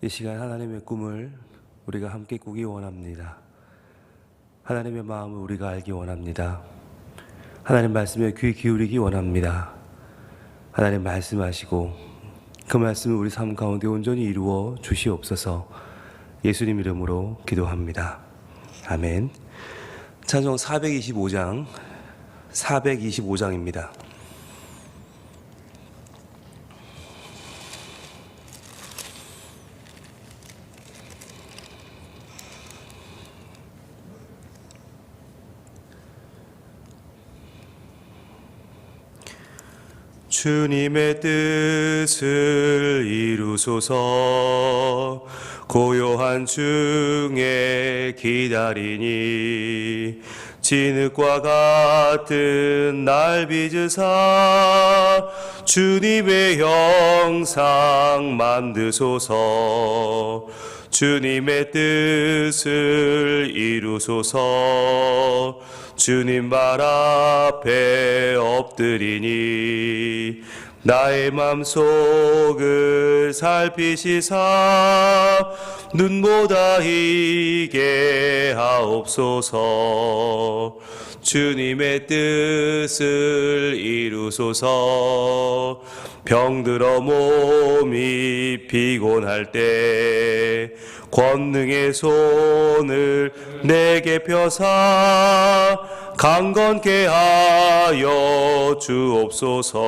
이 시간 하나님의 꿈을 우리가 함께 꾸기 원합니다. 하나님의 마음을 우리가 알기 원합니다. 하나님 말씀에 귀 기울이기 원합니다. 하나님 말씀하시고 그 말씀을 우리 삶 가운데 온전히 이루어 주시옵소서. 예수님 이름으로 기도합니다. 아멘. 찬송 425장입니다. 주님의 뜻을 이루소서. 고요한 중에 기다리니 진흙과 같은 날 빚으사 주님의 형상 만드소서. 주님의 뜻을 이루소서. 주님 발 앞에 엎드리니 나의 맘속을 살피시사 눈보다 희게 하옵소서. 주님의 뜻을 이루소서. 병들어 몸이 피곤할 때 권능의 손을 내게 펴사 강건케 하여 주옵소서.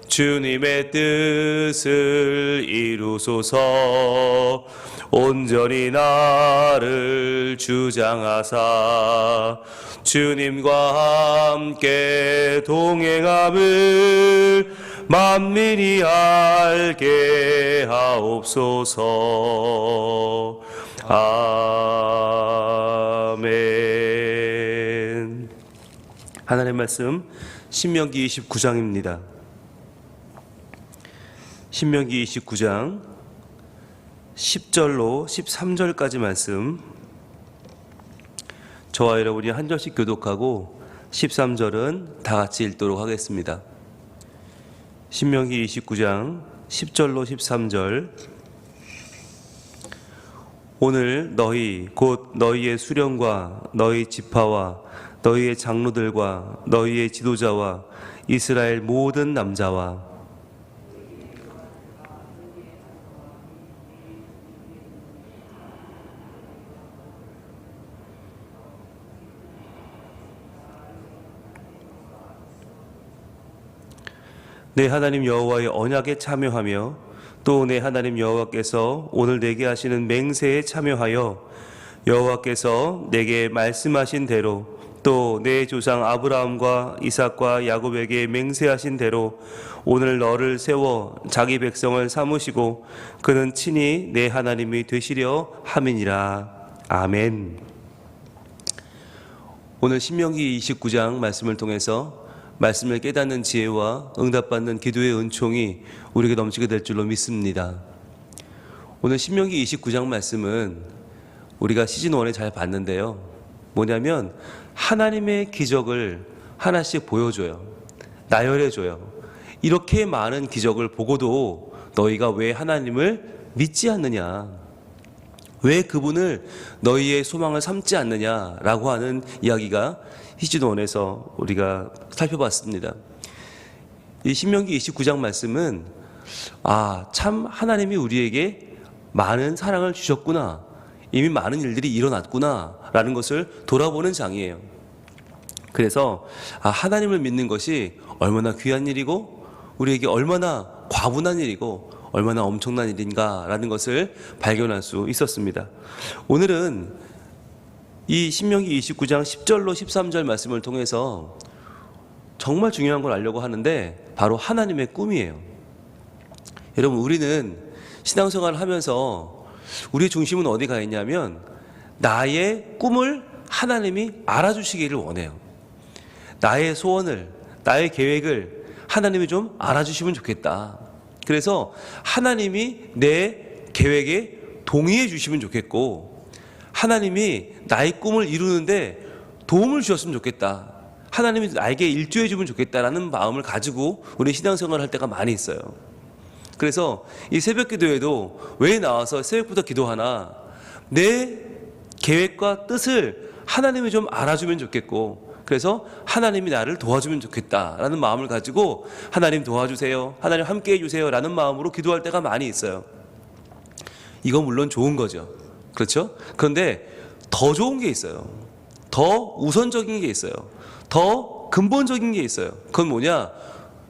주님의 뜻을 이루소서. 온전히 나를 주장하사 주님과 함께 동행함을 만민이 알게 하옵소서. 아멘. 하나님의 말씀 신명기 29장입니다. 신명기 29장 10절로 13절까지 말씀, 저와 여러분이 한 절씩 교독하고 13절은 다 같이 읽도록 하겠습니다. 신명기 29장 10절로 13절. 오늘 너희 곧 너희의 수령과 너희 지파와 너희의 장로들과 너희의 지도자와 이스라엘 모든 남자와 내 하나님 여호와의 언약에 참여하며 또 내 하나님 여호와께서 오늘 내게 하시는 맹세에 참여하여 여호와께서 내게 말씀하신 대로 또 내 조상 아브라함과 이삭과 야곱에게 맹세하신 대로 오늘 너를 세워 자기 백성을 삼으시고 그는 친히 내 하나님이 되시려 함이니라. 아멘. 오늘 신명기 29장 말씀을 통해서 말씀을 깨닫는 지혜와 응답받는 기도의 은총이 우리에게 넘치게 될 줄로 믿습니다. 오늘 신명기 29장 말씀은 우리가 시즌1에 잘 봤는데요. 뭐냐면 하나님의 기적을 하나씩 보여줘요. 나열해줘요. 이렇게 많은 기적을 보고도 너희가 왜 하나님을 믿지 않느냐, 왜 그분을 너희의 소망을 삼지 않느냐라고 하는 이야기가 시즌1에서 우리가 살펴봤습니다. 이 신명기 29장 말씀은 참 하나님이 우리에게 많은 사랑을 주셨구나, 이미 많은 일들이 일어났구나 라는 것을 돌아보는 장이에요. 그래서 하나님을 믿는 것이 얼마나 귀한 일이고 우리에게 얼마나 과분한 일이고 얼마나 엄청난 일인가 라는 것을 발견할 수 있었습니다. 오늘은 이 신명기 29장 10절로 13절 말씀을 통해서 정말 중요한 걸 알려고 하는데 바로 하나님의 꿈이에요. 여러분, 우리는 신앙생활을 하면서 우리의 중심은 어디 가 있냐면 나의 꿈을 하나님이 알아주시기를 원해요. 나의 소원을, 나의 계획을 하나님이 좀 알아주시면 좋겠다. 그래서 하나님이 내 계획에 동의해 주시면 좋겠고 하나님이 나의 꿈을 이루는데 도움을 주셨으면 좋겠다. 하나님이 나에게 일조해 주면 좋겠다라는 마음을 가지고 우리 신앙생활을 할 때가 많이 있어요. 그래서 이 새벽 기도에도 왜 나와서 새벽부터 기도하나? 내 계획과 뜻을 하나님이 좀 알아주면 좋겠고, 그래서 하나님이 나를 도와주면 좋겠다라는 마음을 가지고 하나님 도와주세요, 하나님 함께 해주세요 라는 마음으로 기도할 때가 많이 있어요. 이건 물론 좋은 거죠. 그렇죠? 그런데 더 좋은 게 있어요. 더 우선적인 게 있어요. 더 근본적인 게 있어요. 그건 뭐냐?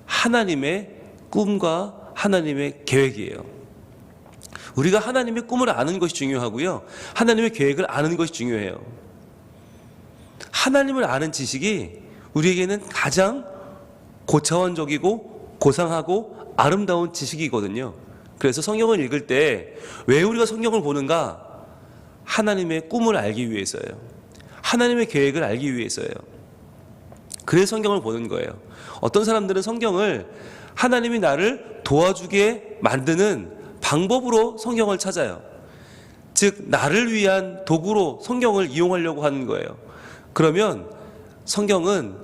하나님의 꿈과 하나님의 계획이에요. 우리가 하나님의 꿈을 아는 것이 중요하고요, 하나님의 계획을 아는 것이 중요해요. 하나님을 아는 지식이 우리에게는 가장 고차원적이고 고상하고 아름다운 지식이거든요. 그래서 성경을 읽을 때 왜 우리가 성경을 보는가? 하나님의 꿈을 알기 위해서예요. 하나님의 계획을 알기 위해서예요. 그래서 성경을 보는 거예요. 어떤 사람들은 성경을 하나님이 나를 도와주게 만드는 방법으로 성경을 찾아요. 즉 나를 위한 도구로 성경을 이용하려고 하는 거예요. 그러면 성경은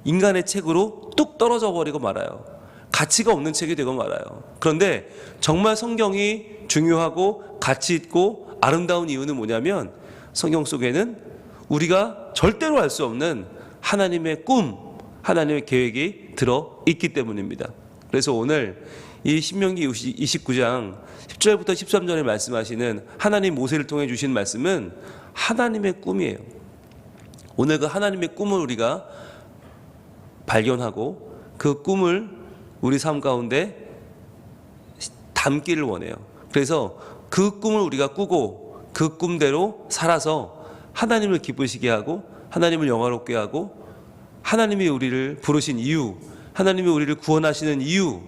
인간의 책으로 뚝 떨어져 버리고 말아요. 가치가 없는 책이 되고 말아요. 그런데 정말 성경이 중요하고 가치 있고 아름다운 이유는 뭐냐면, 성경 속에는 우리가 절대로 알 수 없는 하나님의 꿈, 하나님의 계획이 들어있기 때문입니다. 그래서 오늘 이 신명기 29장 10절부터 13절에 말씀하시는 하나님 모세를 통해 주신 말씀은 하나님의 꿈이에요. 오늘 그 하나님의 꿈을 우리가 발견하고 그 꿈을 우리 삶 가운데 담기를 원해요. 그래서 그 꿈을 우리가 꾸고 그 꿈대로 살아서 하나님을 기쁘시게 하고 하나님을 영화롭게 하고 하나님이 우리를 부르신 이유, 하나님이 우리를 구원하시는 이유,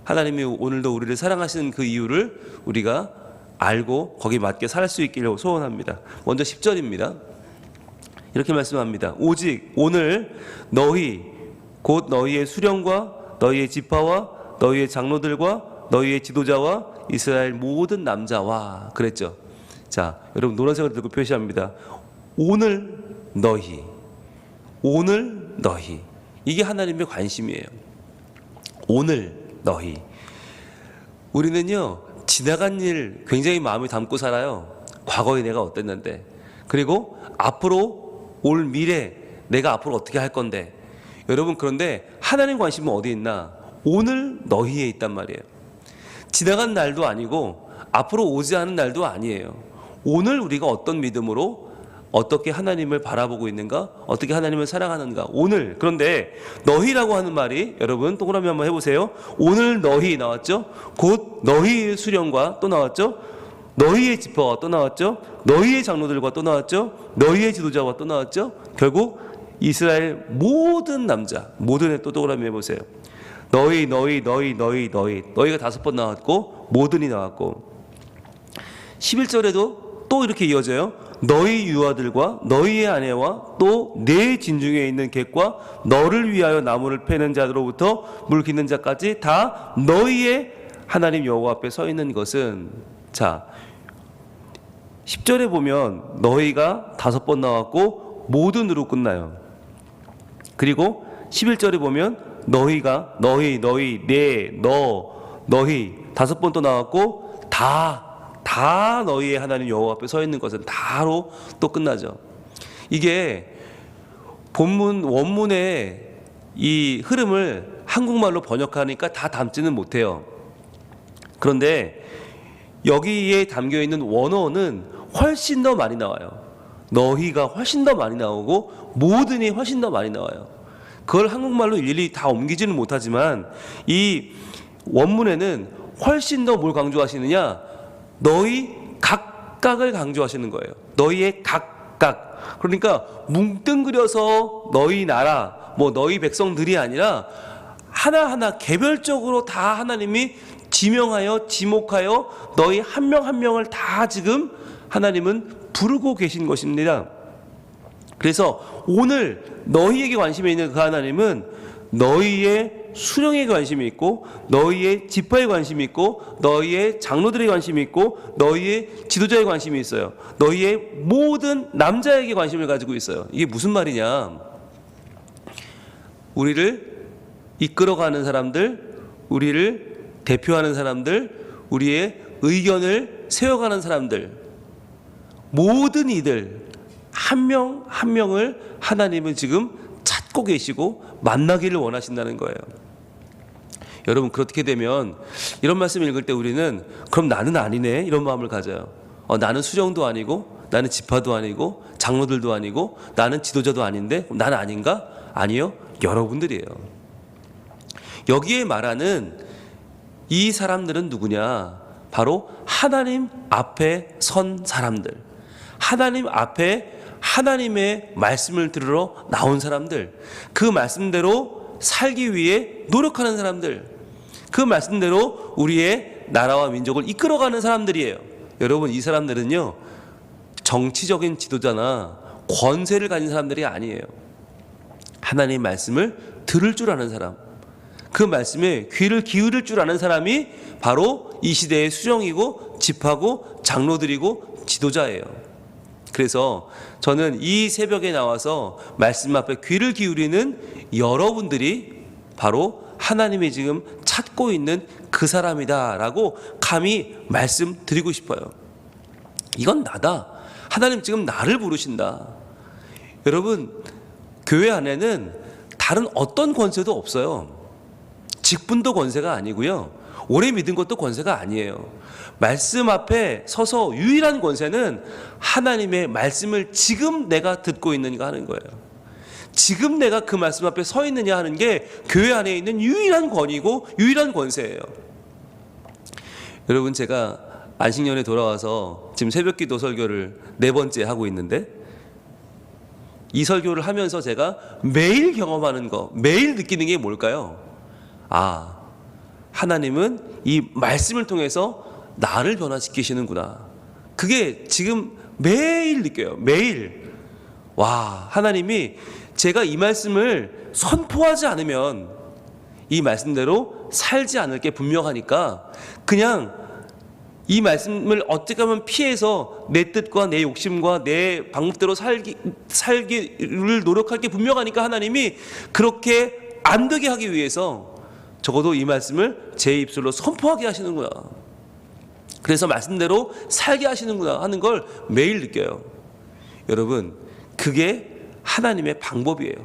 하나님이 오늘도 우리를 사랑하시는 그 이유를 우리가 알고 거기에 맞게 살 수 있기를 소원합니다. 먼저 10절입니다. 이렇게 말씀합니다. 오직 오늘 너희 곧 너희의 수령과 너희의 지파와 너희의 장로들과 너희의 지도자와 이스라엘 모든 남자와 그랬죠. 자, 여러분 노란색을 들고 표시합니다. 오늘 너희, 오늘 너희, 이게 하나님의 관심이에요. 오늘 너희. 우리는요 지나간 일 굉장히 마음에 담고 살아요. 과거에 내가 어땠는데, 그리고 앞으로 올 미래 내가 앞으로 어떻게 할 건데. 여러분, 그런데 하나님 관심은 어디 있나? 오늘 너희에 있단 말이에요. 지나간 날도 아니고 앞으로 오지 않은 날도 아니에요. 오늘 우리가 어떤 믿음으로 어떻게 하나님을 바라보고 있는가, 어떻게 하나님을 사랑하는가, 오늘. 그런데 너희라고 하는 말이, 여러분 동그라미 한번 해보세요. 오늘 너희 나왔죠? 곧 너희의 수령과 또 나왔죠? 너희의 지파와 또 나왔죠? 너희의 장로들과 또 나왔죠? 너희의 지도자와 또 나왔죠? 결국 이스라엘 모든 남자, 모든에 또 동그라미 해보세요. 너희가 5번 나왔고 모든이 나왔고, 11절에도 또 이렇게 이어져요. 너희 유아들과 너희의 아내와 또 내 진중에 있는 객과 너를 위하여 나무를 패는 자로부터 물 기는 자까지 다 너희의 하나님 여호와 앞에 서 있는 것은. 자, 10절에 보면 너희가 5번 나왔고 모든으로 끝나요. 그리고 11절에 보면 너희가 너희 너희 너희 5번 또 나왔고 다 너희의 하나님 여호와 앞에 서 있는 것은 다로 또 끝나죠. 이게 본문 원문의 이 흐름을 한국말로 번역하니까 다 담지는 못해요. 그런데 여기에 담겨 있는 원어는 훨씬 더 많이 나와요. 너희가 훨씬 더 많이 나오고 모든이 훨씬 더 많이 나와요. 그걸 한국말로 일일이 다 옮기지는 못하지만 이 원문에는 훨씬 더 뭘 강조하시느냐? 너희 각각을 강조하시는 거예요. 너희의 각각. 그러니까 뭉뚱그려서 너희 나라, 뭐 너희 백성들이 아니라 하나하나 개별적으로 다 하나님이 지명하여 지목하여 너희 한 명 한 명을 다 지금 하나님은 부르고 계신 것입니다. 그래서 오늘 너희에게 관심이 있는 그 하나님은 너희의 수령에 관심이 있고 너희의 지파에 관심이 있고 너희의 장로들에 관심이 있고 너희의 지도자에 관심이 있어요. 너희의 모든 남자에게 관심을 가지고 있어요. 이게 무슨 말이냐? 우리를 이끌어가는 사람들, 우리를 대표하는 사람들, 우리의 의견을 세워가는 사람들, 모든 이들 한 명 한 명을 하나님은 지금 찾고 계시고 만나기를 원하신다는 거예요. 여러분, 그렇게 되면 이런 말씀 읽을 때 우리는 그럼 나는 아니네 이런 마음을 가져요. 나는 수령도 아니고, 나는 지파도 아니고, 장로들도 아니고, 나는 지도자도 아닌데 나는 아닌가? 아니요, 여러분들이에요. 여기에 말하는 이 사람들은 누구냐? 바로 하나님 앞에 선 사람들, 하나님 앞에 하나님의 말씀을 들으러 나온 사람들, 그 말씀대로 살기 위해 노력하는 사람들, 그 말씀대로 우리의 나라와 민족을 이끌어가는 사람들이에요. 여러분, 이 사람들은요, 정치적인 지도자나 권세를 가진 사람들이 아니에요. 하나님의 말씀을 들을 줄 아는 사람, 그 말씀에 귀를 기울일 줄 아는 사람이 바로 이 시대의 수령이고 지파고 장로들이고 지도자예요. 그래서 저는 이 새벽에 나와서 말씀 앞에 귀를 기울이는 여러분들이 바로 하나님이 지금 찾고 있는 그 사람이다라고 감히 말씀드리고 싶어요. 이건 나다. 하나님 지금 나를 부르신다. 여러분, 교회 안에는 다른 어떤 권세도 없어요. 직분도 권세가 아니고요, 오래 믿은 것도 권세가 아니에요. 말씀 앞에 서서 유일한 권세는 하나님의 말씀을 지금 내가 듣고 있는가 하는 거예요. 지금 내가 그 말씀 앞에 서 있느냐 하는 게 교회 안에 있는 유일한 권위고 유일한 권세예요. 여러분, 제가 안식년에 돌아와서 지금 새벽기도 설교를 4번째 하고 있는데, 이 설교를 하면서 제가 매일 경험하는 거, 매일 느끼는 게 뭘까요? 하나님은 이 말씀을 통해서 나를 변화시키시는구나. 그게 지금 매일 느껴요. 매일. 하나님이 제가 이 말씀을 선포하지 않으면 이 말씀대로 살지 않을 게 분명하니까, 그냥 이 말씀을 어떻게 하면 피해서 내 뜻과 내 욕심과 내 방법대로 살기를 노력할 게 분명하니까 하나님이 그렇게 안 되게 하기 위해서 적어도 이 말씀을 제 입술로 선포하게 하시는구나. 그래서 말씀대로 살게 하시는구나 하는 걸 매일 느껴요. 여러분, 그게 하나님의 방법이에요.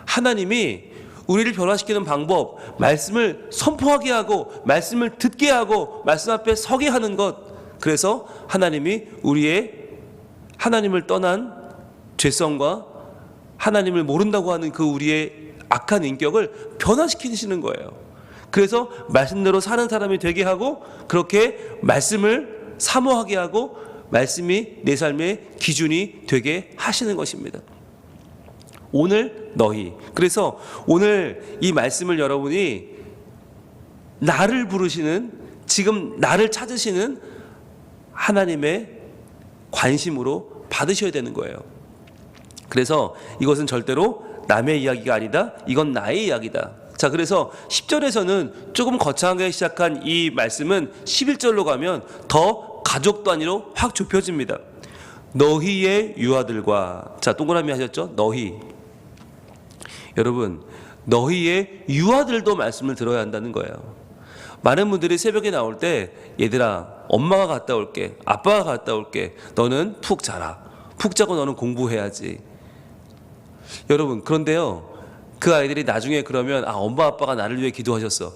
하나님이 우리를 변화시키는 방법, 말씀을 선포하게 하고 말씀을 듣게 하고 말씀 앞에 서게 하는 것. 그래서 하나님이 우리의 하나님을 떠난 죄성과 하나님을 모른다고 하는 그 우리의 악한 인격을 변화시키시는 거예요. 그래서 말씀대로 사는 사람이 되게 하고, 그렇게 말씀을 사모하게 하고 말씀이 내 삶의 기준이 되게 하시는 것입니다. 오늘 너희, 그래서 오늘 이 말씀을 여러분이 나를 부르시는, 지금 나를 찾으시는 하나님의 관심으로 받으셔야 되는 거예요. 그래서 이것은 절대로 남의 이야기가 아니다. 이건 나의 이야기다. 자, 그래서 10절에서는 조금 거창하게 시작한 이 말씀은 11절로 가면 더 가족 단위로 확 좁혀집니다. 너희의 유아들과, 자, 동그라미 하셨죠? 너희. 여러분, 너희의 유아들도 말씀을 들어야 한다는 거예요. 많은 분들이 새벽에 나올 때, 얘들아, 엄마가 갔다 올게, 아빠가 갔다 올게, 너는 푹 자라, 푹 자고 너는 공부해야지. 여러분, 그런데요, 그 아이들이 나중에 그러면 엄마 아빠가 나를 위해 기도하셨어,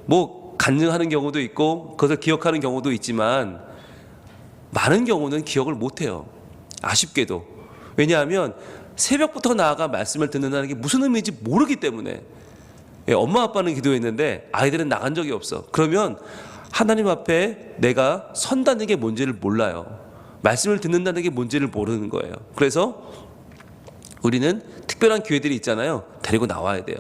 뭐 간증하는 경우도 있고 그것을 기억하는 경우도 있지만, 많은 경우는 기억을 못해요. 아쉽게도. 왜냐하면 새벽부터 나아가 말씀을 듣는다는 게 무슨 의미인지 모르기 때문에. 엄마 아빠는 기도했는데 아이들은 나간 적이 없어. 그러면 하나님 앞에 내가 선다는 게 뭔지를 몰라요. 말씀을 듣는다는 게 뭔지를 모르는 거예요. 그래서 우리는 특별한 기회들이 있잖아요. 데리고 나와야 돼요.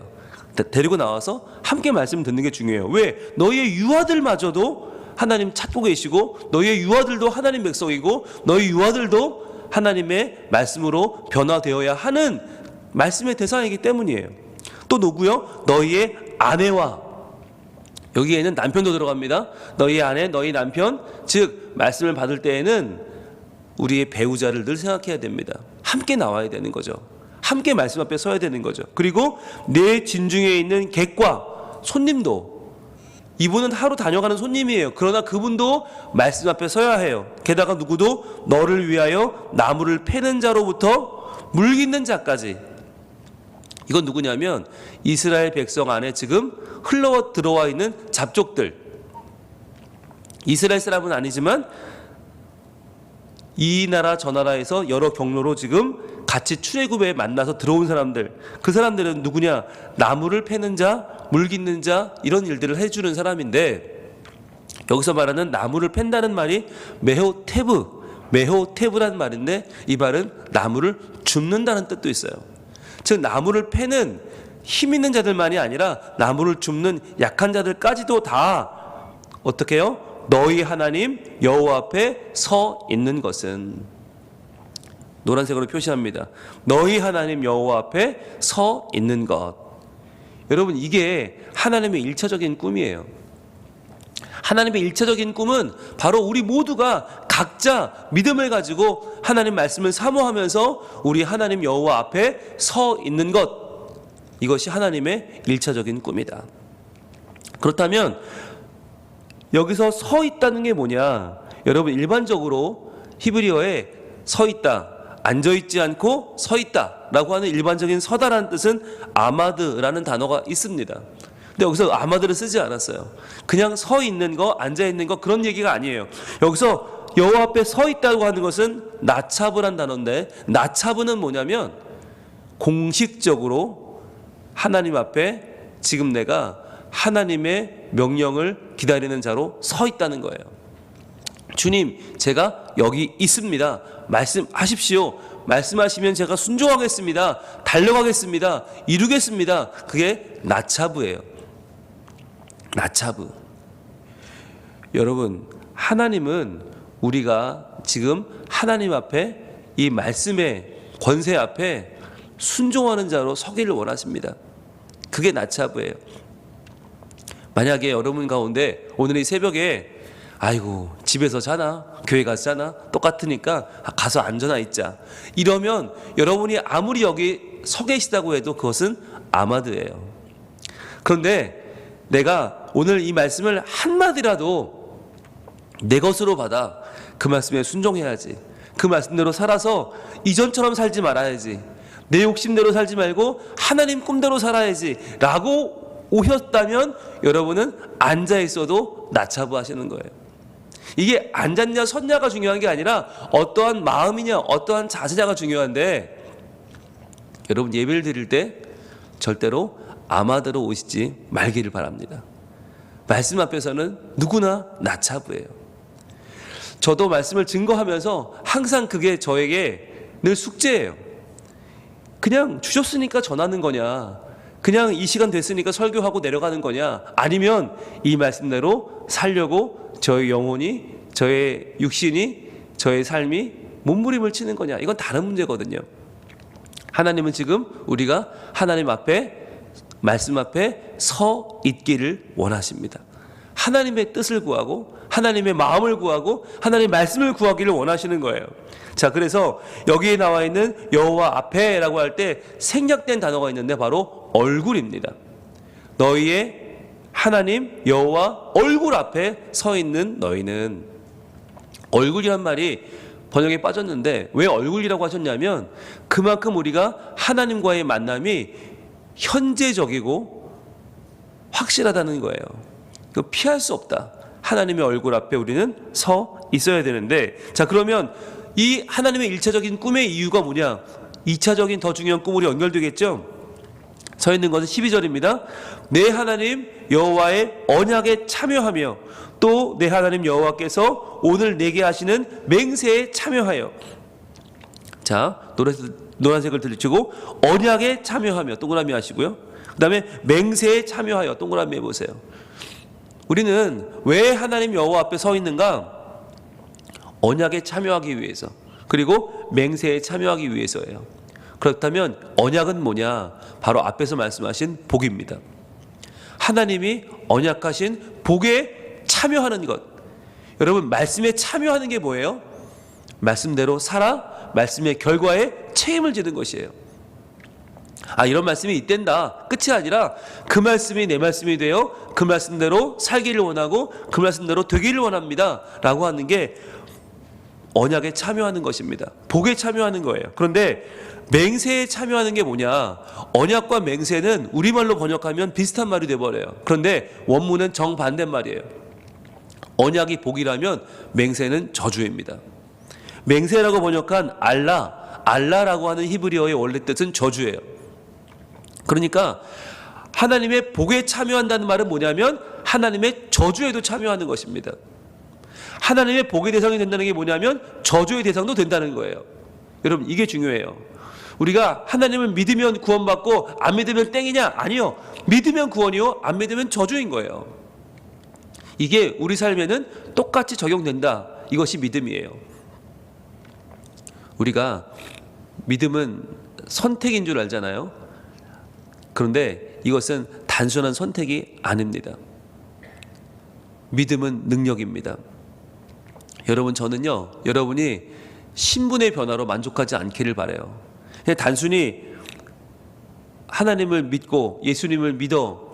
데리고 나와서 함께 말씀 듣는 게 중요해요. 왜? 너희의 유아들마저도 하나님 찾고 계시고, 너희의 유아들도 하나님 백성이고, 너희 유아들도 하나님의 말씀으로 변화되어야 하는 말씀의 대상이기 때문이에요. 또 누구요? 너희의 아내와, 여기에는 남편도 들어갑니다. 너희 아내, 너희 남편, 즉 말씀을 받을 때에는 우리의 배우자를 늘 생각해야 됩니다. 함께 나와야 되는 거죠. 함께 말씀 앞에 서야 되는 거죠. 그리고 내 진중에 있는 객과 손님도 이분은 하루 다녀가는 손님이에요. 그러나 그분도 말씀 앞에 서야 해요. 게다가 누구도 너를 위하여 나무를 패는 자로부터 물깃는 자까지. 이건 누구냐면 이스라엘 백성 안에 지금 흘러 들어와 있는 잡족들. 이스라엘 사람은 아니지만 이 나라 저 나라에서 여러 경로로 지금 같이 출애굽에 만나서 들어온 사람들. 그 사람들은 누구냐? 나무를 패는 자, 물깃는 자, 이런 일들을 해주는 사람인데, 여기서 말하는 나무를 팬다는 말이 메호테브란 말인데, 이 말은 나무를 줍는다는 뜻도 있어요. 즉 나무를 패는 힘 있는 자들만이 아니라 나무를 줍는 약한 자들까지도 다 어떻게 해요? 너희 하나님 여호와 앞에 서 있는 것은, 노란색으로 표시합니다. 너희 하나님 여호와 앞에 서 있는 것. 여러분, 이게 하나님의 일차적인 꿈이에요. 하나님의 일차적인 꿈은 바로 우리 모두가 각자 믿음을 가지고 하나님 말씀을 사모하면서 우리 하나님 여호와 앞에 서 있는 것. 이것이 하나님의 일차적인 꿈이다. 그렇다면 여기서 서 있다는 게 뭐냐? 여러분, 일반적으로 히브리어에 서 있다, 앉아 있지 않고 서 있다라고 하는 일반적인 서다라는 뜻은 아마드라는 단어가 있습니다. 근데 여기서 아마드를 쓰지 않았어요. 그냥 서 있는 거, 앉아 있는 거, 그런 얘기가 아니에요. 여기서 여호와 앞에 서 있다고 하는 것은 나차브란 단어인데, 나차브는 뭐냐면 공식적으로 하나님 앞에 지금 내가 하나님의 명령을 기다리는 자로 서 있다는 거예요. 주님, 제가 여기 있습니다. 말씀하십시오. 말씀하시면 제가 순종하겠습니다. 달려가겠습니다. 이루겠습니다. 그게 나차브예요. 나차브. 여러분, 하나님은 우리가 지금 하나님 앞에 이 말씀의 권세 앞에 순종하는 자로 서기를 원하십니다. 그게 나차브예요. 만약에 여러분 가운데 오늘 이 새벽에 아이고 집에서 자나 교회 가서 자나 똑같으니까 가서 앉아나 있자, 이러면 여러분이 아무리 여기 서 계시다고 해도 그것은 아마드예요. 그런데 내가 오늘 이 말씀을 한마디라도 내 것으로 받아 그 말씀에 순종해야지, 그 말씀대로 살아서 이전처럼 살지 말아야지, 내 욕심대로 살지 말고 하나님 꿈대로 살아야지 라고 오셨다면 여러분은 앉아 있어도 나차부 하시는 거예요. 이게 앉았냐 섰냐가 중요한 게 아니라 어떠한 마음이냐 어떠한 자세냐가 중요한데, 여러분 예배를 드릴 때 절대로 아마드로 오시지 말기를 바랍니다. 말씀 앞에서는 누구나 나차부예요. 저도 말씀을 증거하면서 항상 그게 저에게 늘 숙제예요. 그냥 주셨으니까 전하는 거냐, 그냥 이 시간 됐으니까 설교하고 내려가는 거냐, 아니면 이 말씀대로 살려고 저의 영혼이, 저의 육신이, 저의 삶이 몸부림을 치는 거냐, 이건 다른 문제거든요. 하나님은 지금 우리가 하나님 앞에, 말씀 앞에 서 있기를 원하십니다. 하나님의 뜻을 구하고 하나님의 마음을 구하고 하나님의 말씀을 구하기를 원하시는 거예요. 자, 그래서 여기에 나와 있는 여호와 앞에라고 할 때 생략된 단어가 있는데 바로 얼굴입니다. 너희의 하나님 여호와 얼굴 앞에 서 있는 너희는. 얼굴이란 말이 번역에 빠졌는데 왜 얼굴이라고 하셨냐면 그만큼 우리가 하나님과의 만남이 현재적이고 확실하다는 거예요. 그 피할 수 없다. 하나님의 얼굴 앞에 우리는 서 있어야 되는데, 자, 그러면 이 하나님의 일차적인 꿈의 이유가 뭐냐? 2차적인 더 중요한 꿈으로 연결되겠죠? 서 있는 것은 12절입니다. 내 하나님 여호와의 언약에 참여하며 또 내 하나님 여호와께서 오늘 내게 하시는 맹세에 참여하여. 자, 노란색을 들추고 언약에 참여하며 동그라미 하시고요. 그 다음에 맹세에 참여하여 동그라미 해보세요. 우리는 왜 하나님 여호와 앞에 서 있는가? 언약에 참여하기 위해서, 그리고 맹세에 참여하기 위해서예요. 그렇다면 언약은 뭐냐? 바로 앞에서 말씀하신 복입니다. 하나님이 언약하신 복에 참여하는 것. 여러분, 말씀에 참여하는 게 뭐예요? 말씀대로 살아 말씀의 결과에 책임을 지는 것이에요. 이런 말씀이 있댄다. 끝이 아니라 그 말씀이 내 말씀이 되어 그 말씀대로 살기를 원하고 그 말씀대로 되기를 원합니다. 라고 하는 게 언약에 참여하는 것입니다. 복에 참여하는 거예요. 그런데 맹세에 참여하는 게 뭐냐? 언약과 맹세는 우리말로 번역하면 비슷한 말이 돼버려요. 그런데 원문은 정반대 말이에요. 언약이 복이라면 맹세는 저주입니다. 맹세라고 번역한 알라라고 하는 히브리어의 원래 뜻은 저주예요. 그러니까 하나님의 복에 참여한다는 말은 뭐냐면 하나님의 저주에도 참여하는 것입니다. 하나님의 복의 대상이 된다는 게 뭐냐면 저주의 대상도 된다는 거예요. 여러분, 이게 중요해요. 우리가 하나님을 믿으면 구원받고 안 믿으면 땡이냐? 아니요. 믿으면 구원이요, 안 믿으면 저주인 거예요. 이게 우리 삶에는 똑같이 적용된다. 이것이 믿음이에요. 우리가 믿음은 선택인 줄 알잖아요. 그런데 이것은 단순한 선택이 아닙니다. 믿음은 능력입니다. 여러분, 저는요, 여러분이 신분의 변화로 만족하지 않기를 바라요. 그냥 단순히 하나님을 믿고 예수님을 믿어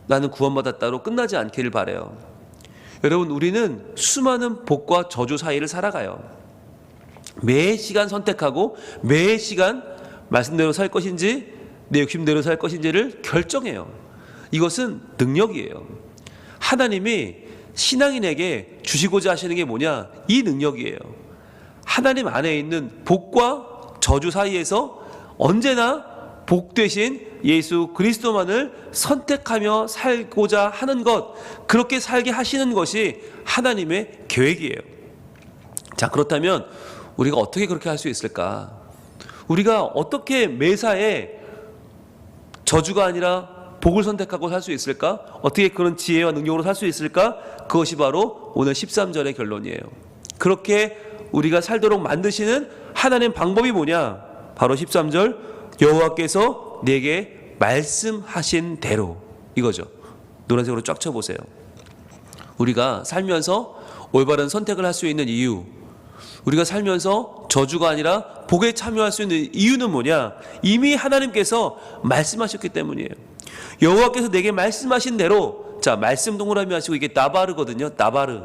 나는 구원받았다로 끝나지 않기를 바라요. 여러분, 우리는 수많은 복과 저주 사이를 살아가요. 매 시간 선택하고 매 시간 말씀대로 살 것인지 내 욕심대로 살 것인지를 결정해요. 이것은 능력이에요. 하나님이 신앙인에게 주시고자 하시는 게 뭐냐? 이 능력이에요. 하나님 안에 있는 복과 저주 사이에서 언제나 복 대신 예수 그리스도만을 선택하며 살고자 하는 것, 그렇게 살게 하시는 것이 하나님의 계획이에요. 자, 그렇다면 우리가 어떻게 그렇게 할 수 있을까? 우리가 어떻게 매사에 저주가 아니라 복을 선택하고 살 수 있을까? 어떻게 그런 지혜와 능력으로 살 수 있을까? 그것이 바로 오늘 13절의 결론이에요. 그렇게 우리가 살도록 만드시는 하나님 방법이 뭐냐? 바로 13절, 여호와께서 내게 말씀하신 대로, 이거죠. 노란색으로 쫙 쳐보세요. 우리가 살면서 올바른 선택을 할 수 있는 이유, 우리가 살면서 저주가 아니라 복에 참여할 수 있는 이유는 뭐냐? 이미 하나님께서 말씀하셨기 때문이에요. 여호와께서 내게 말씀하신 대로, 자, 말씀 동그라미 하시고 이게 나바르거든요. 나바르.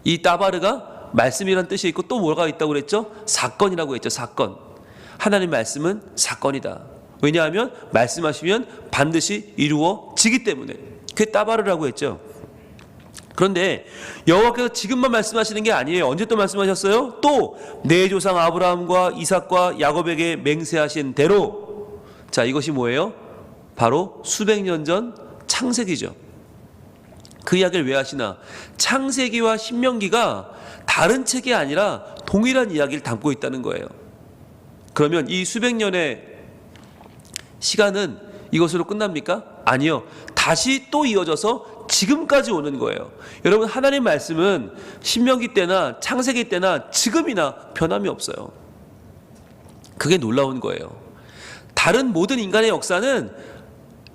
이 나바르가 말씀이란 뜻이 있고 또 뭐가 있다고 그랬죠? 사건이라고 했죠. 사건. 하나님 말씀은 사건이다. 왜냐하면 말씀하시면 반드시 이루어지기 때문에. 그게 나바르라고 했죠. 그런데 여호와께서 지금만 말씀하시는 게 아니에요. 언제 또 말씀하셨어요? 또 내 조상 아브라함과 이삭과 야곱에게 맹세하신 대로. 자, 이것이 뭐예요? 바로 수백 년 전 창세기죠. 그 이야기를 왜 하시나? 창세기와 신명기가 다른 책이 아니라 동일한 이야기를 담고 있다는 거예요. 그러면 이 수백 년의 시간은 이것으로 끝납니까? 아니요. 다시 또 이어져서 지금까지 오는 거예요. 여러분, 하나님 말씀은 신명기 때나 창세기 때나 지금이나 변함이 없어요. 그게 놀라운 거예요. 다른 모든 인간의 역사는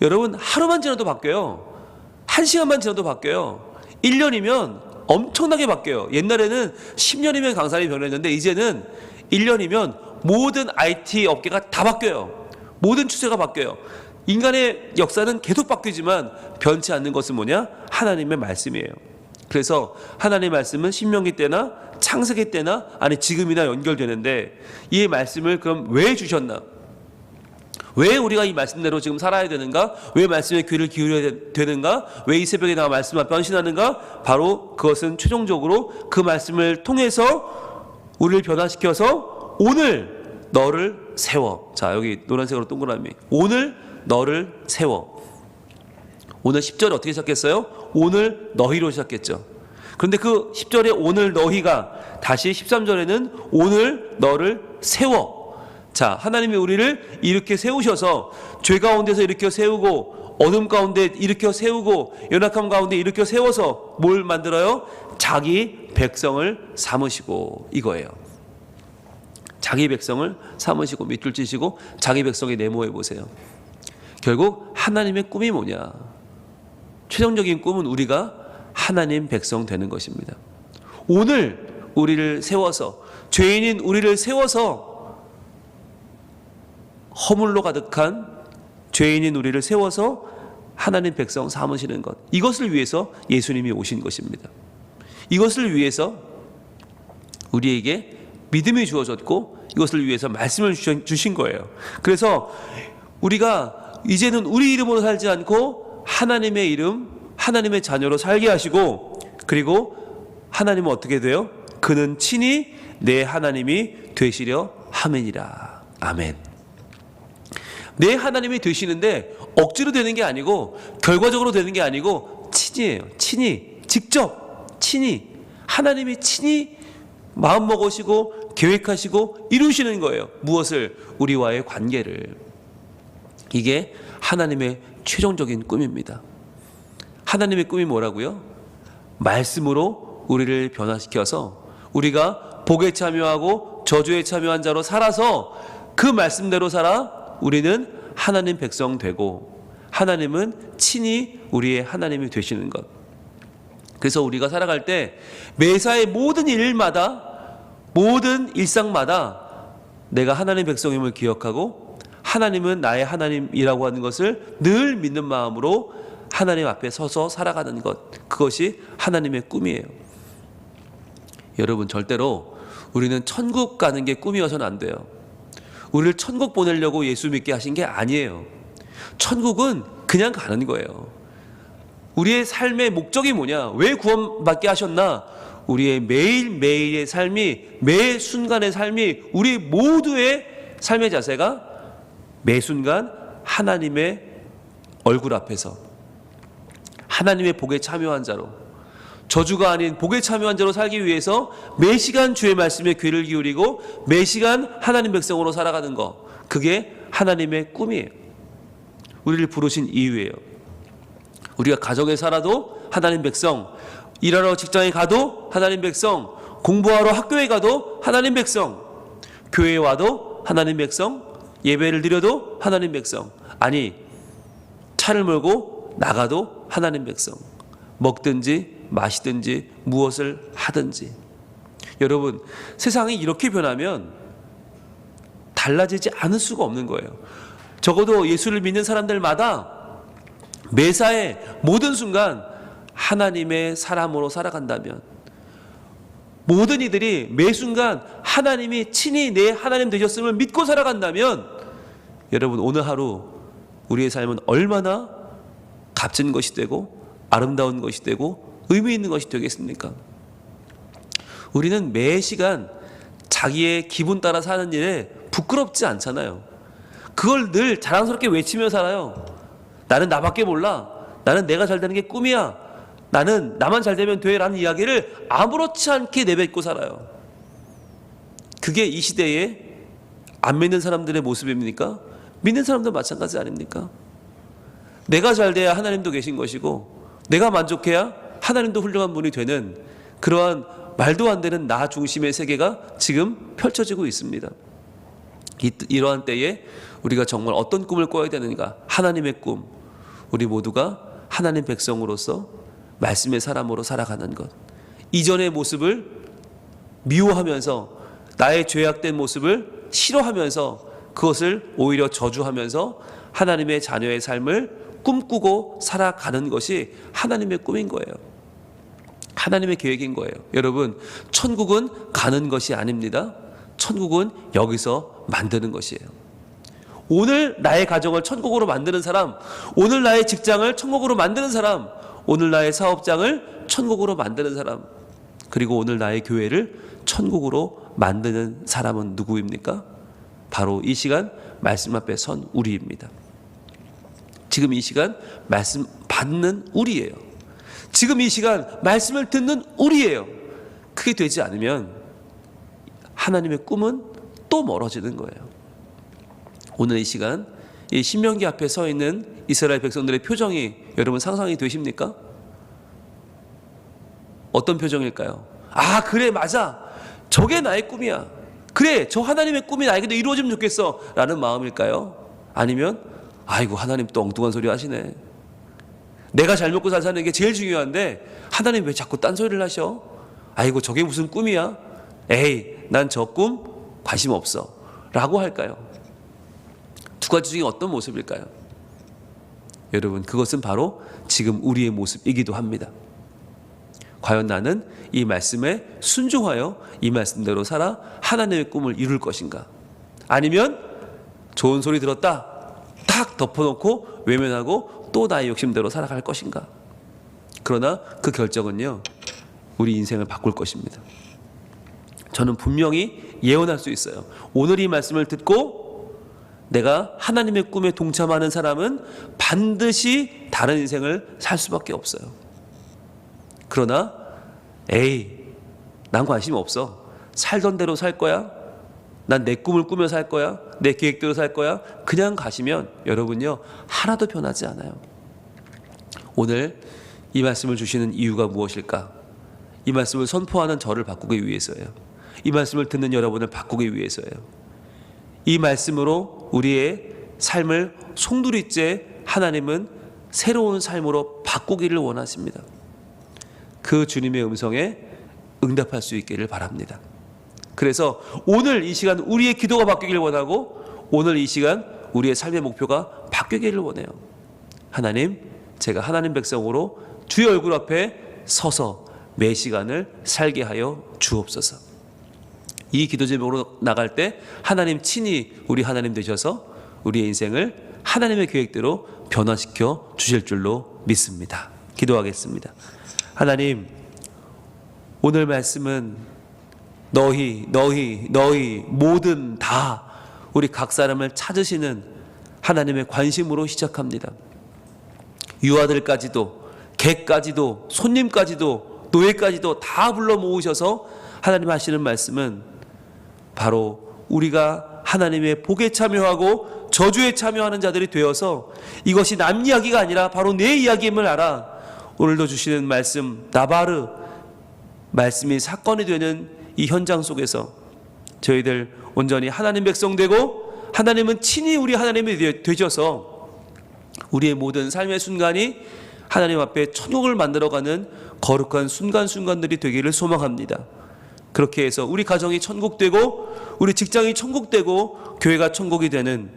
여러분 하루만 지나도 바뀌어요. 1시간만 지나도 바뀌어요. 1년이면 엄청나게 바뀌어요. 옛날에는 10년이면 강산이 변했는데 이제는 1년이면 모든 IT 업계가 다 바뀌어요. 모든 추세가 바뀌어요. 인간의 역사는 계속 바뀌지만 변치 않는 것은 뭐냐? 하나님의 말씀이에요. 그래서 하나님의 말씀은 신명기 때나 창세기 때나 아니 지금이나 연결되는데, 이 말씀을 그럼 왜 주셨나? 왜 우리가 이 말씀대로 지금 살아야 되는가? 왜 말씀에 귀를 기울여야 되는가? 왜 이 새벽에 나와 말씀 앞에 헌신하는가? 바로 그것은 최종적으로 그 말씀을 통해서 우리를 변화시켜서 오늘 너를 세워. 자, 여기 노란색으로 동그라미. 오늘 너를 세워. 오늘 10절에 어떻게 시작했어요? 오늘 너희로 시작했죠. 그런데 그 10절에 오늘 너희가 다시 13절에는 오늘 너를 세워. 자, 하나님이 우리를 일으켜 세우셔서 죄 가운데서 일으켜 세우고 어둠 가운데 일으켜 세우고 연약함 가운데 일으켜 세워서 뭘 만들어요? 자기 백성을 삼으시고, 이거예요. 자기 백성을 삼으시고 밑줄 치시고 자기 백성의 네모해 보세요. 결국 하나님의 꿈이 뭐냐? 최종적인 꿈은 우리가 하나님 백성 되는 것입니다. 오늘 우리를 세워서, 죄인인 우리를 세워서 허물로 가득한 죄인인 우리를 세워서 하나님 백성 삼으시는 것, 이것을 위해서 예수님이 오신 것입니다. 이것을 위해서 우리에게 믿음이 주어졌고 이것을 위해서 말씀을 주신 거예요. 그래서 우리가 이제는 우리 이름으로 살지 않고 하나님의 이름, 하나님의 자녀로 살게 하시고, 그리고 하나님은 어떻게 돼요? 그는 친히 내 하나님이 되시려 함이니라. 아멘. 내 하나님이 되시는데 억지로 되는 게 아니고 결과적으로 되는 게 아니고 친히예요. 친히, 직접, 친히 하나님이 친히 마음 먹으시고 계획하시고 이루시는 거예요. 무엇을? 우리와의 관계를. 이게 하나님의 최종적인 꿈입니다. 하나님의 꿈이 뭐라고요? 말씀으로 우리를 변화시켜서 우리가 복에 참여하고 저주에 참여한 자로 살아서 그 말씀대로 살아 우리는 하나님 백성 되고 하나님은 친히 우리의 하나님이 되시는 것. 그래서 우리가 살아갈 때 매사의 모든 일마다, 모든 일상마다 내가 하나님 백성임을 기억하고 하나님은 나의 하나님이라고 하는 것을 늘 믿는 마음으로 하나님 앞에 서서 살아가는 것, 그것이 하나님의 꿈이에요. 여러분, 절대로 우리는 천국 가는 게 꿈이어서는 안 돼요. 우리를 천국 보내려고 예수 믿게 하신 게 아니에요. 천국은 그냥 가는 거예요. 우리의 삶의 목적이 뭐냐? 왜 구원받게 하셨나? 우리의 매일매일의 삶이, 매 순간의 삶이, 우리 모두의 삶의 자세가 매 순간 하나님의 얼굴 앞에서 하나님의 복에 참여한 자로, 저주가 아닌 복에 참여한 자로 살기 위해서 매 시간 주의 말씀에 귀를 기울이고 매 시간 하나님 백성으로 살아가는 것, 그게 하나님의 꿈이에요. 우리를 부르신 이유예요. 우리가 가정에 살아도 하나님 백성, 일하러 직장에 가도 하나님 백성, 공부하러 학교에 가도 하나님 백성, 교회에 와도 하나님 백성, 예배를 드려도 하나님 백성, 아니 차를 몰고 나가도 하나님 백성, 먹든지 마시든지 무엇을 하든지. 여러분, 세상이 이렇게 변하면 달라지지 않을 수가 없는 거예요. 적어도 예수를 믿는 사람들마다 매사에 모든 순간 하나님의 사람으로 살아간다면, 모든 이들이 매 순간 하나님이 친히 내 하나님 되셨음을 믿고 살아간다면, 여러분, 오늘 하루 우리의 삶은 얼마나 값진 것이 되고 아름다운 것이 되고 의미 있는 것이 되겠습니까? 우리는 매 시간 자기의 기분 따라 사는 일에 부끄럽지 않잖아요. 그걸 늘 자랑스럽게 외치며 살아요. 나는 나밖에 몰라. 나는 내가 잘 되는 게 꿈이야. 나는 나만 잘 되면 돼. 라는 이야기를 아무렇지 않게 내뱉고 살아요. 그게 이 시대에 안 믿는 사람들의 모습입니까? 믿는 사람도 마찬가지 아닙니까? 내가 잘 돼야 하나님도 계신 것이고 내가 만족해야 하나님도 훌륭한 분이 되는 그러한 말도 안 되는 나 중심의 세계가 지금 펼쳐지고 있습니다. 이러한 때에 우리가 정말 어떤 꿈을 꿔야 되는가? 하나님의 꿈. 우리 모두가 하나님 백성으로서 말씀의 사람으로 살아가는 것. 이전의 모습을 미워하면서 나의 죄악된 모습을 싫어하면서 그것을 오히려 저주하면서 하나님의 자녀의 삶을 꿈꾸고 살아가는 것이 하나님의 꿈인 거예요. 하나님의 계획인 거예요. 여러분, 천국은 가는 것이 아닙니다. 천국은 여기서 만드는 것이에요. 오늘 나의 가정을 천국으로 만드는 사람, 오늘 나의 직장을 천국으로 만드는 사람, 오늘 나의 사업장을 천국으로 만드는 사람, 그리고 오늘 나의 교회를 천국으로 만드는 사람은 누구입니까? 바로 이 시간 말씀 앞에 선 우리입니다. 지금 이 시간 말씀 받는 우리예요. 지금 이 시간 말씀을 듣는 우리예요. 그게 되지 않으면 하나님의 꿈은 또 멀어지는 거예요. 오늘 이 시간 이 신명기 앞에 서 있는 이스라엘 백성들의 표정이 여러분 상상이 되십니까? 어떤 표정일까요? 아, 그래, 맞아. 저게 나의 꿈이야. 그래, 저 하나님의 꿈이 나에게도 이루어지면 좋겠어 라는 마음일까요? 아니면 아이고, 하나님 또 엉뚱한 소리 하시네. 내가 잘 먹고 잘 사는 게 제일 중요한데 하나님 왜 자꾸 딴소리를 하셔? 아이고, 저게 무슨 꿈이야? 에이, 난 저 꿈 관심 없어 라고 할까요? 두 가지 중에 어떤 모습일까요? 여러분, 그것은 바로 지금 우리의 모습이기도 합니다. 과연 나는 이 말씀에 순종하여 이 말씀대로 살아 하나님의 꿈을 이룰 것인가? 아니면 좋은 소리 들었다 탁 덮어놓고 외면하고 또 나의 욕심대로 살아갈 것인가? 그러나 그 결정은요, 우리 인생을 바꿀 것입니다. 저는 분명히 예언할 수 있어요. 오늘 이 말씀을 듣고 내가 하나님의 꿈에 동참하는 사람은 반드시 다른 인생을 살 수밖에 없어요. 그러나 난 관심 없어. 살던 대로 살 거야. 난 내 꿈을 꾸며 살 거야. 내 계획대로 살 거야. 그냥 가시면 여러분요, 하나도 변하지 않아요. 오늘 이 말씀을 주시는 이유가 무엇일까? 이 말씀을 선포하는 저를 바꾸기 위해서예요. 이 말씀을 듣는 여러분을 바꾸기 위해서예요. 이 말씀으로 우리의 삶을 송두리째 하나님은 새로운 삶으로 바꾸기를 원하십니다. 그 주님의 음성에 응답할 수 있기를 바랍니다. 그래서 오늘 이 시간 우리의 기도가 바뀌기를 원하고, 오늘 이 시간 우리의 삶의 목표가 바뀌기를 원해요. 하나님, 제가 하나님 백성으로 주의 얼굴 앞에 서서 매 시간을 살게 하여 주옵소서. 이 기도 제목으로 나갈 때 하나님 친히 우리 하나님 되셔서 우리의 인생을 하나님의 계획대로 변화시켜 주실 줄로 믿습니다. 기도하겠습니다. 하나님, 오늘 말씀은 너희 모든 다 우리 각 사람을 찾으시는 하나님의 관심으로 시작합니다. 유아들까지도, 개까지도, 손님까지도, 노예까지도 다 불러 모으셔서 하나님 하시는 말씀은 바로 우리가 하나님의 복에 참여하고 저주에 참여하는 자들이 되어서 이것이 남 이야기가 아니라 바로 내 이야기임을 알아. 오늘도 주시는 말씀, 나바르 말씀이 사건이 되는 이 현장 속에서 저희들 온전히 하나님 백성 되고, 하나님은 친히 우리 하나님이 되셔서 우리의 모든 삶의 순간이 하나님 앞에 천국을 만들어가는 거룩한 순간순간들이 되기를 소망합니다. 그렇게 해서 우리 가정이 천국되고, 우리 직장이 천국되고, 교회가 천국이 되는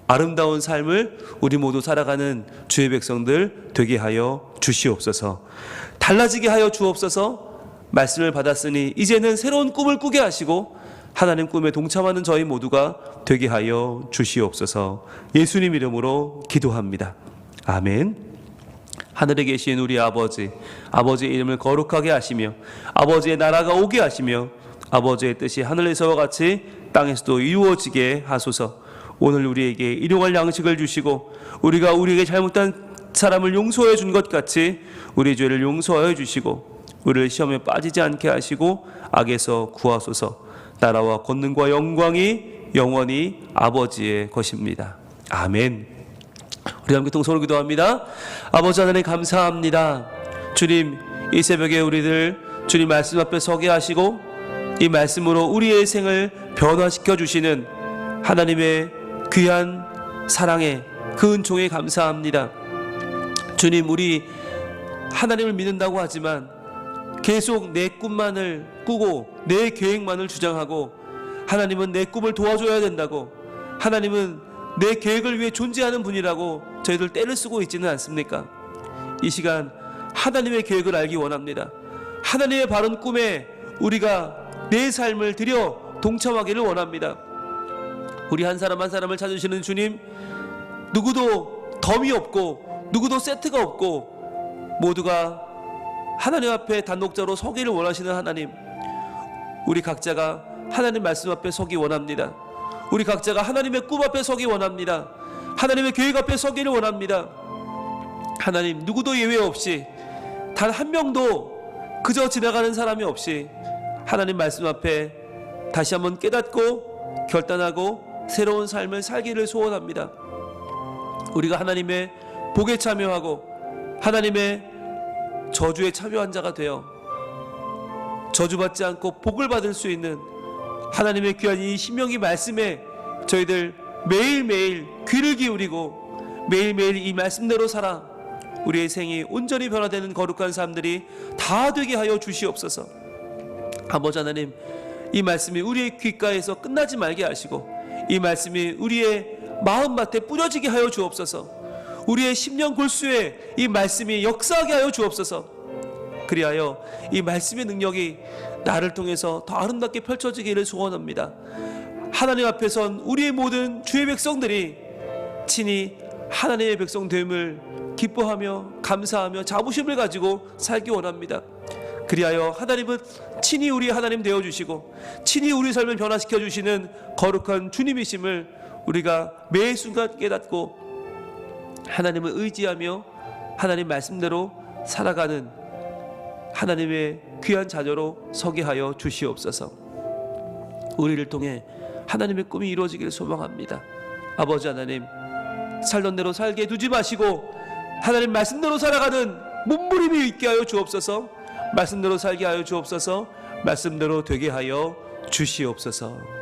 아름다운 삶을 우리 모두 살아가는 주의 백성들 되게 하여 주시옵소서. 달라지게 하여 주옵소서. 말씀을 받았으니 이제는 새로운 꿈을 꾸게 하시고 하나님 꿈에 동참하는 저희 모두가 되게 하여 주시옵소서. 예수님 이름으로 기도합니다. 아멘. 하늘에 계신 우리 아버지, 아버지의 이름을 거룩하게 하시며 아버지의 나라가 오게 하시며 아버지의 뜻이 하늘에서와 같이 땅에서도 이루어지게 하소서. 오늘 우리에게 일용할 양식을 주시고 우리가 우리에게 잘못한 사람을 용서해 준 것 같이 우리 죄를 용서하여 주시고 우리를 시험에 빠지지 않게 하시고 악에서 구하소서. 나라와 권능과 영광이 영원히 아버지의 것입니다. 아멘. 우리 함께 통성으로 기도합니다. 아버지 하나님 감사합니다. 주님, 이 새벽에 우리들 주님 말씀 앞에 서게 하시고 이 말씀으로 우리의 생을 변화시켜 주시는 하나님의 귀한 사랑에 그 은총에 감사합니다. 주님, 우리 하나님을 믿는다고 하지만 계속 내 꿈만을 꾸고 내 계획만을 주장하고, 하나님은 내 꿈을 도와줘야 된다고, 하나님은 내 계획을 위해 존재하는 분이라고 저희들 떼를 쓰고 있지는 않습니까? 이 시간 하나님의 계획을 알기 원합니다. 하나님의 바른 꿈에 우리가 내 삶을 들여 동참하기를 원합니다. 우리 한 사람 한 사람을 찾으시는 주님, 누구도 덤이 없고 누구도 세트가 없고 모두가 하나님 앞에 단독자로 서기를 원하시는 하나님, 우리 각자가 하나님 말씀 앞에 서기 원합니다. 우리 각자가 하나님의 꿈 앞에 서기 원합니다. 하나님의 계획 앞에 서기를 원합니다. 하나님, 누구도 예외 없이 단 한 명도 그저 지나가는 사람이 없이 하나님 말씀 앞에 다시 한번 깨닫고 결단하고 새로운 삶을 살기를 소원합니다. 우리가 하나님의 복에 참여하고 하나님의 저주에 참여한 자가 되어 저주받지 않고 복을 받을 수 있는 하나님의 귀한 이 신명기 말씀에 저희들 매일매일 귀를 기울이고 매일매일 이 말씀대로 살아 우리의 생이 온전히 변화되는 거룩한 삶들이 다 되게 하여 주시옵소서. 아버지 하나님, 이 말씀이 우리의 귓가에서 끝나지 말게 하시고 이 말씀이 우리의 마음밭에 뿌려지게 하여 주옵소서. 우리의 심령 골수에 이 말씀이 역사하게 하여 주옵소서. 그리하여 이 말씀의 능력이 나를 통해서 더 아름답게 펼쳐지기를 소원합니다. 하나님 앞에 선 우리의 모든 주의 백성들이 친히 하나님의 백성됨을 기뻐하며 감사하며 자부심을 가지고 살기 원합니다. 그리하여 하나님은 친히 우리 하나님 되어주시고 친히 우리 삶을 변화시켜 주시는 거룩한 주님이심을 우리가 매 순간 깨닫고 하나님을 의지하며 하나님 말씀대로 살아가는 하나님의 귀한 자녀로 서게 하여 주시옵소서. 우리를 통해 하나님의 꿈이 이루어지기를 소망합니다. 아버지 하나님, 살던 대로 살게 두지 마시고 하나님 말씀대로 살아가는 몸부림이 있게 하여 주옵소서. 말씀대로 살게 하여 주옵소서. 말씀대로 되게 하여 주시옵소서.